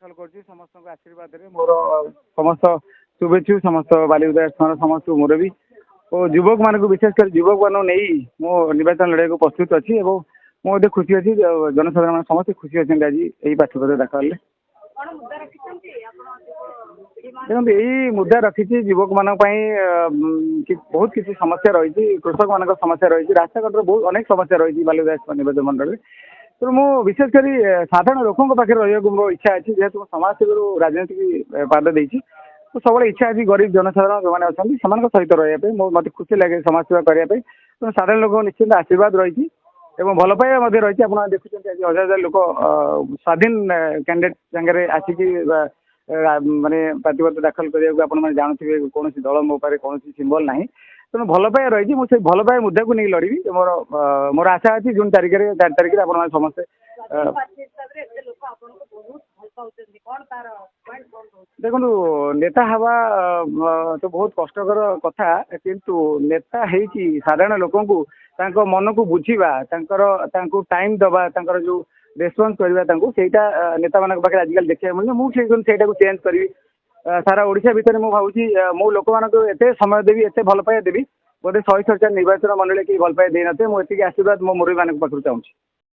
समस्त आशीर्वाद मोर समस्त शुभेच्छु समस्त बालिउदय स्थान समस्त मोर भी और युवक मान विशेषकर युवक मान नहीं मो निर्वाचन लड़ाई को प्रस्तुत अच्छी मुझे खुशी अच्छी जनसाधारण समस्त खुशी अच्छे आज यही प्रार्थीपत्र दाखल देखते यही मुद्दा रखी युवक मान बहुत किसी समस्या रही कृषक मान समस्या रही रास्ताघाट बहुत अनेक समस्या रही बालिउदय निर्वाचन मंडल तो मु विशेषकर साधारण लोकों पाखे रहा मोर इच्छा अच्छी जेहेतु समाजसेवी राजनीति पाद देती तो सब इच्छा अच्छी गरीब जनसाधारण जो मैंने अच्छा सहित रही मत खुशी लगे समाज सेवा करने तो साधारण लोक निश्चिंत आशीर्वाद रही भल पाइबा रही आप देखुं हजार हजार लोक स्वाधीन कैंडिडेट सागर आसिक माने प्रार्थीपत्र दाखल करने जानते कौन दल मो पारे कौन सिंबल ना तेणु भल पाइबा रही मुझे भल पाइबा मुद्दा को नहीं लड़ी मोर मोर आशा अच्छी जून तारिख 4 तारिख आप समस्ते देखो नेता हवा तो बहुत कष्टकर कथा किंतु नेता है साधारण लोक मन को बुझा टाइम दबा जो रेस्पन्स करवा नेता मान पाखे आजिकल देखा मिलने मुझे चेंज करी सारा ओडिशा भितर मुझे भावी मो लोक मान एत समय देवी एत भल पाइबा देवी बोधे 147 निर्वाचन मंडल की भल पाइबा देना मुझे आशीर्वाद मो मुरबी मान पाखु चाहूँगी।